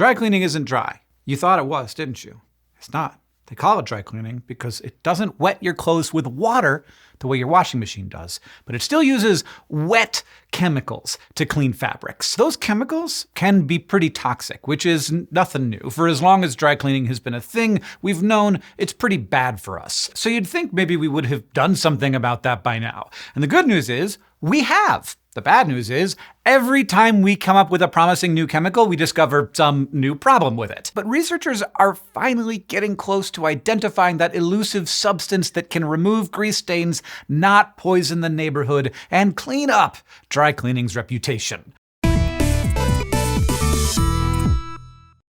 Dry cleaning isn't dry. You thought it was, didn't you? It's not. They call it dry cleaning because it doesn't wet your clothes with water the way your washing machine does, but it still uses wet chemicals to clean fabrics. Those chemicals can be pretty toxic, which is nothing new. For as long as dry cleaning has been a thing, we've known it's pretty bad for us. So you'd think maybe we would have done something about that by now. And the good news is, we have. The bad news is, every time we come up with a promising new chemical, we discover some new problem with it. But researchers are finally getting close to identifying that elusive substance that can remove grease stains, not poison the neighborhood, and clean up dry cleaning's reputation.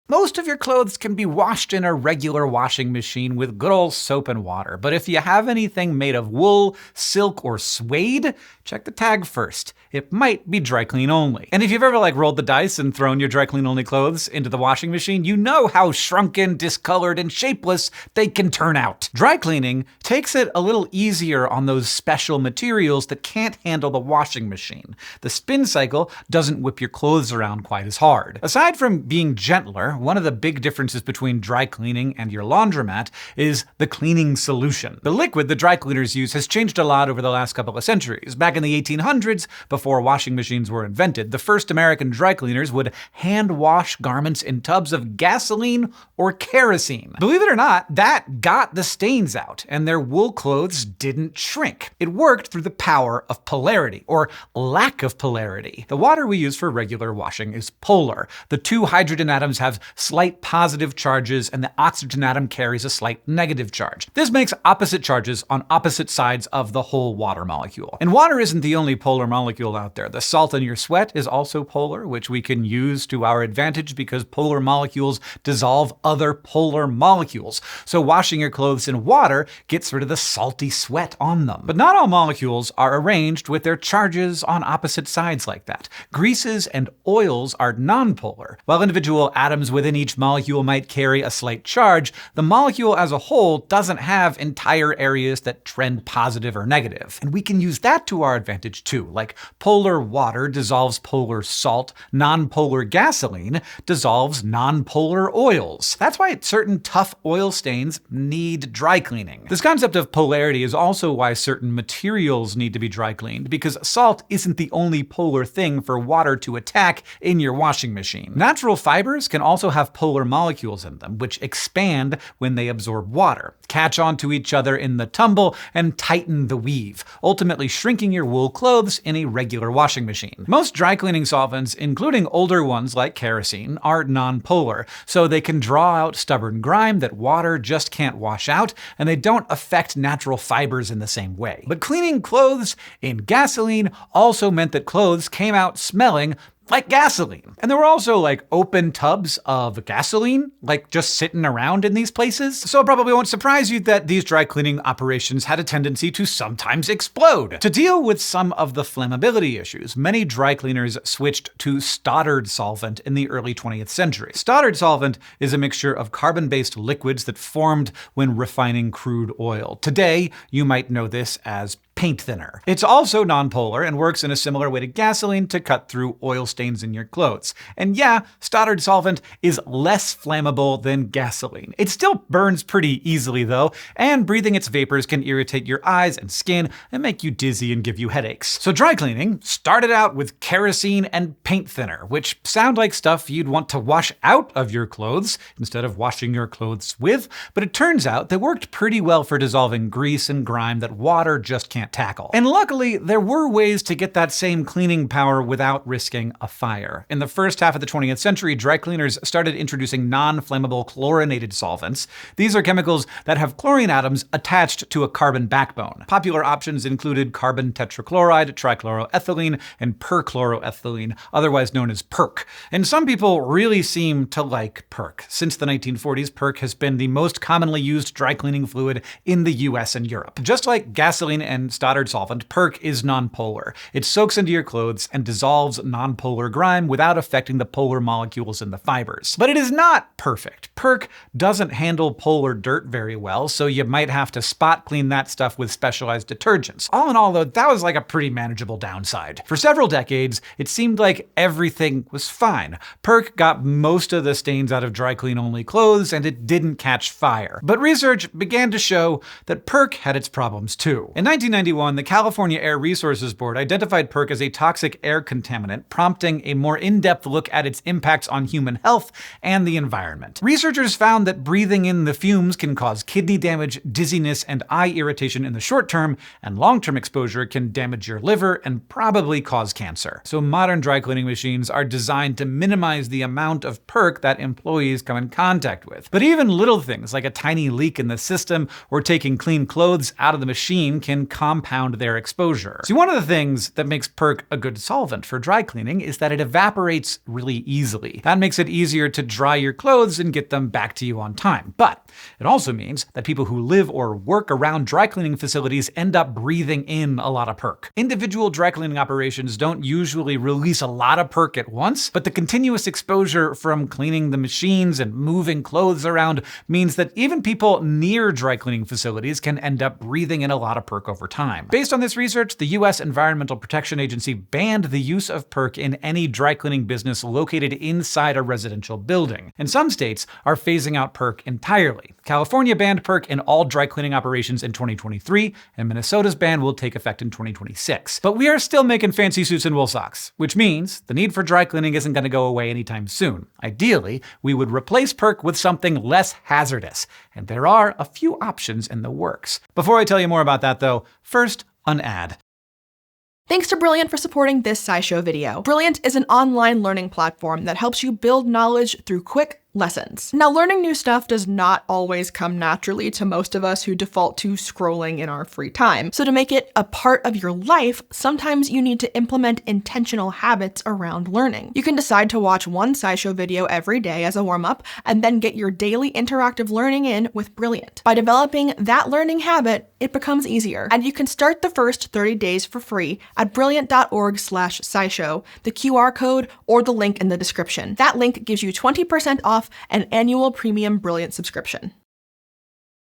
Most of your clothes can be washed in a regular washing machine with good old soap and water, but if you have anything made of wool, silk, or suede, check the tag first. It might be dry clean only. And if you've ever rolled the dice and thrown your dry clean only clothes into the washing machine, you know how shrunken, discolored, and shapeless they can turn out. Dry cleaning takes it a little easier on those special materials that can't handle the washing machine. The spin cycle doesn't whip your clothes around quite as hard. Aside from being gentler, one of the big differences between dry cleaning and your laundromat is the cleaning solution. The liquid the dry cleaners use has changed a lot over the last couple of centuries. Back in the 1800s, before washing machines were invented, the first American dry cleaners would hand wash garments in tubs of gasoline or kerosene. Believe it or not, that got the stains out, and their wool clothes didn't shrink. It worked through the power of polarity, or lack of polarity. The water we use for regular washing is polar. The two hydrogen atoms have slight positive charges, and the oxygen atom carries a slight negative charge. This makes opposite charges on opposite sides of the whole water molecule. And water isn't the only polar molecule out there. The salt in your sweat is also polar, which we can use to our advantage because polar molecules dissolve other polar molecules. So washing your clothes in water gets rid of the salty sweat on them. But not all molecules are arranged with their charges on opposite sides like that. Greases and oils are nonpolar. While individual atoms within each molecule might carry a slight charge, the molecule as a whole doesn't have entire areas that trend positive or negative. And we can use that to our advantage too. Like polar water dissolves polar salt, nonpolar gasoline dissolves nonpolar oils. That's why certain tough oil stains need dry cleaning. This concept of polarity is also why certain materials need to be dry cleaned, because salt isn't the only polar thing for water to attack in your washing machine. Natural fibers can also have polar molecules in them, which expand when they absorb water, catch onto each other in the tumble, and tighten the weave, ultimately shrinking your wool clothes in a regular washing machine. Most dry cleaning solvents, including older ones like kerosene, are nonpolar, so they can draw out stubborn grime that water just can't wash out, and they don't affect natural fibers in the same way. But cleaning clothes in gasoline also meant that clothes came out smelling like gasoline. And there were also open tubs of gasoline, just sitting around in these places. So it probably won't surprise you that these dry cleaning operations had a tendency to sometimes explode. To deal with some of the flammability issues, many dry cleaners switched to Stoddard solvent in the early 20th century. Stoddard solvent is a mixture of carbon-based liquids that formed when refining crude oil. Today, you might know this as paint thinner. It's also nonpolar and works in a similar way to gasoline to cut through oil stains in your clothes. And yeah, Stoddard solvent is less flammable than gasoline. It still burns pretty easily though, and breathing its vapors can irritate your eyes and skin and make you dizzy and give you headaches. So dry cleaning started out with kerosene and paint thinner, which sound like stuff you'd want to wash out of your clothes instead of washing your clothes with, but it turns out they worked pretty well for dissolving grease and grime that water just can't tackle. And luckily, there were ways to get that same cleaning power without risking a fire. In the first half of the 20th century, dry cleaners started introducing non-flammable chlorinated solvents. These are chemicals that have chlorine atoms attached to a carbon backbone. Popular options included carbon tetrachloride, trichloroethylene, and perchloroethylene, otherwise known as Perk. And some people really seem to like Perk. Since the 1940s, Perk has been the most commonly used dry cleaning fluid in the US and Europe. Just like gasoline and Stoddard solvent, Perk is nonpolar. It soaks into your clothes and dissolves nonpolar grime without affecting the polar molecules in the fibers. But it is not perfect. Perk doesn't handle polar dirt very well, so you might have to spot clean that stuff with specialized detergents. All in all, though, that was like a pretty manageable downside. For several decades, it seemed like everything was fine. Perk got most of the stains out of dry clean only clothes, and it didn't catch fire. But research began to show that Perk had its problems too. In 1991, the California Air Resources Board identified Perk as a toxic air contaminant, prompting a more in-depth look at its impacts on human health and the environment. Researchers found that breathing in the fumes can cause kidney damage, dizziness, and eye irritation in the short term, and long-term exposure can damage your liver and probably cause cancer. So modern dry cleaning machines are designed to minimize the amount of Perk that employees come in contact with. But even little things like a tiny leak in the system or taking clean clothes out of the machine can compound their exposure. See, one of the things that makes Perk a good solvent for dry cleaning is that it evaporates really easily. That makes it easier to dry your clothes and get them back to you on time. But it also means that people who live or work around dry cleaning facilities end up breathing in a lot of Perk. Individual dry cleaning operations don't usually release a lot of Perk at once, but the continuous exposure from cleaning the machines and moving clothes around means that even people near dry cleaning facilities can end up breathing in a lot of Perk over time. Based on this research, the U.S. Environmental Protection Agency banned the use of Perk in any dry cleaning business located inside a residential building. And some states are phasing out Perk entirely. California banned Perk in all dry cleaning operations in 2023, and Minnesota's ban will take effect in 2026. But we are still making fancy suits and wool socks, which means the need for dry cleaning isn't going to go away anytime soon. Ideally, we would replace Perk with something less hazardous, and there are a few options in the works. Before I tell you more about that, though, first, an ad. Thanks to Brilliant for supporting this SciShow video. Brilliant is an online learning platform that helps you build knowledge through quick lessons. Now, learning new stuff does not always come naturally to most of us who default to scrolling in our free time. So to make it a part of your life, sometimes you need to implement intentional habits around learning. You can decide to watch one SciShow video every day as a warm-up, and then get your daily interactive learning in with Brilliant. By developing that learning habit, it becomes easier. And you can start the first 30 days for free at brilliant.org/SciShow, the QR code, or the link in the description. That link gives you 20% off an annual premium Brilliant subscription.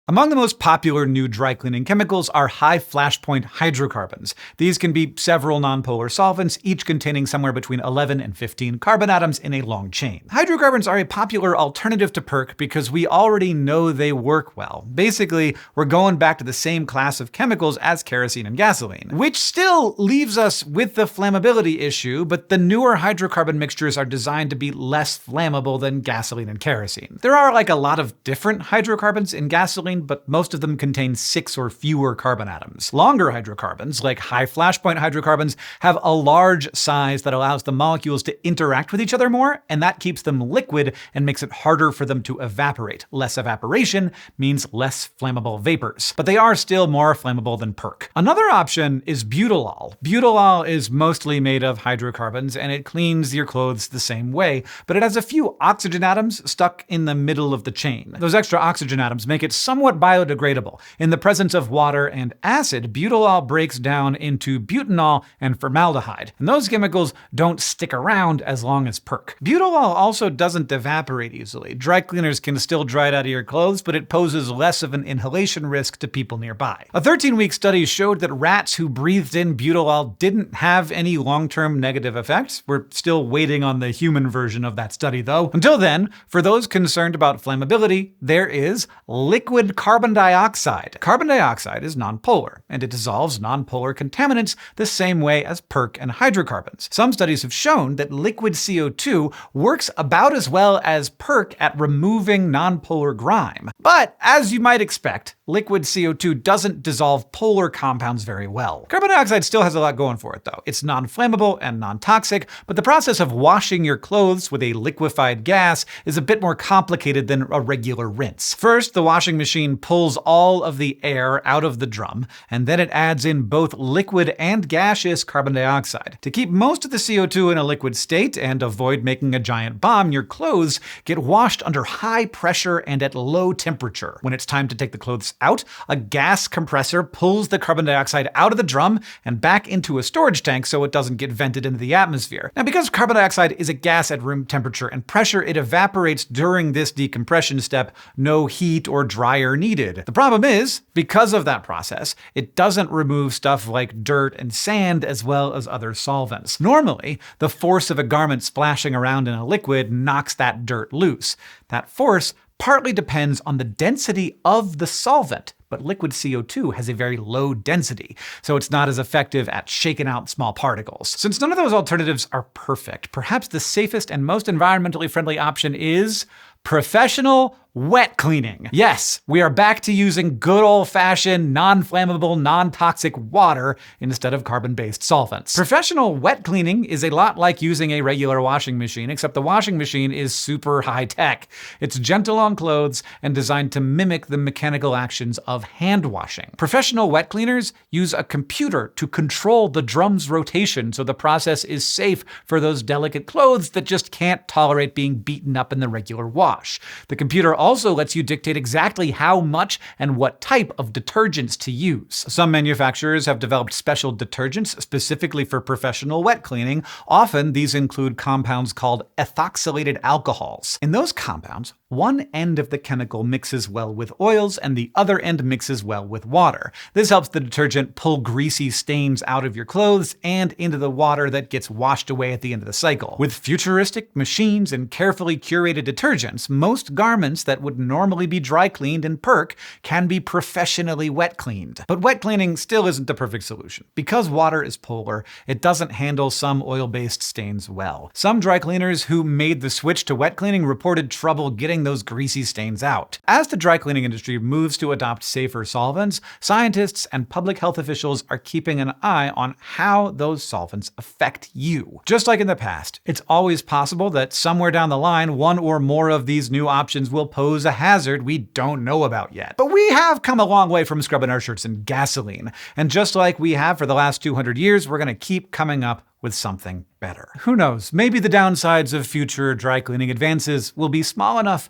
Among the most popular new dry cleaning chemicals are high flashpoint hydrocarbons. These can be several nonpolar solvents, each containing somewhere between 11 and 15 carbon atoms in a long chain. Hydrocarbons are a popular alternative to Perk because we already know they work well. Basically, we're going back to the same class of chemicals as kerosene and gasoline, which still leaves us with the flammability issue, but the newer hydrocarbon mixtures are designed to be less flammable than gasoline and kerosene. There are like a lot of different hydrocarbons in gasoline, but most of them contain 6 or fewer carbon atoms. Longer hydrocarbons, like high flashpoint hydrocarbons, have a large size that allows the molecules to interact with each other more, and that keeps them liquid and makes it harder for them to evaporate. Less evaporation means less flammable vapors, but they are still more flammable than Perk. Another option is butylol. Butylol is mostly made of hydrocarbons, and it cleans your clothes the same way, but it has a few oxygen atoms stuck in the middle of the chain. Those extra oxygen atoms make it somewhat biodegradable. In the presence of water and acid, butylol breaks down into butanol and formaldehyde, and those chemicals don't stick around as long as Perk. Butylol also doesn't evaporate easily. Dry cleaners can still dry it out of your clothes, but it poses less of an inhalation risk to people nearby. A 13-week study showed that rats who breathed in butylol didn't have any long-term negative effects. We're still waiting on the human version of that study, though. Until then, for those concerned about flammability, there is liquid carbon dioxide. Carbon dioxide is nonpolar, and it dissolves nonpolar contaminants the same way as Perk and hydrocarbons. Some studies have shown that liquid CO2 works about as well as Perk at removing nonpolar grime. But as you might expect, liquid CO2 doesn't dissolve polar compounds very well. Carbon dioxide still has a lot going for it, though. It's non-flammable and non-toxic, but the process of washing your clothes with a liquefied gas is a bit more complicated than a regular rinse. First, the washing machine machine pulls all of the air out of the drum, and then it adds in both liquid and gaseous carbon dioxide. To keep most of the CO2 in a liquid state and avoid making a giant bomb, your clothes get washed under high pressure and at low temperature. When it's time to take the clothes out, a gas compressor pulls the carbon dioxide out of the drum and back into a storage tank so it doesn't get vented into the atmosphere. Now, because carbon dioxide is a gas at room temperature and pressure, it evaporates during this decompression step, no heat or dryer needed. The problem is, because of that process, it doesn't remove stuff like dirt and sand as well as other solvents. Normally, the force of a garment splashing around in a liquid knocks that dirt loose. That force partly depends on the density of the solvent, but liquid CO2 has a very low density, so it's not as effective at shaking out small particles. Since none of those alternatives are perfect, perhaps the safest and most environmentally friendly option is professional wet cleaning. Yes, we are back to using good old-fashioned, non-flammable, non-toxic water instead of carbon-based solvents. Professional wet cleaning is a lot like using a regular washing machine, except the washing machine is super high-tech. It's gentle on clothes and designed to mimic the mechanical actions of hand washing. Professional wet cleaners use a computer to control the drum's rotation, so the process is safe for those delicate clothes that just can't tolerate being beaten up in the regular wash. The computer also lets you dictate exactly how much and what type of detergents to use. Some manufacturers have developed special detergents specifically for professional wet cleaning. Often, these include compounds called ethoxylated alcohols. In those compounds, one end of the chemical mixes well with oils and the other end mixes well with water. This helps the detergent pull greasy stains out of your clothes and into the water that gets washed away at the end of the cycle. With futuristic machines and carefully curated detergents, most garments that would normally be dry cleaned in Perk can be professionally wet cleaned. But wet cleaning still isn't the perfect solution. Because water is polar, it doesn't handle some oil-based stains well. Some dry cleaners who made the switch to wet cleaning reported trouble getting those greasy stains out. As the dry cleaning industry moves to adopt safer solvents, scientists and public health officials are keeping an eye on how those solvents affect you. Just like in the past, it's always possible that somewhere down the line, one or more of these new options will pose a hazard we don't know about yet. But we have come a long way from scrubbing our shirts in gasoline. And just like we have for the last 200 years, we're going to keep coming up with something better. Who knows? Maybe the downsides of future dry cleaning advances will be small enough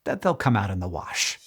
that they'll come out in the wash.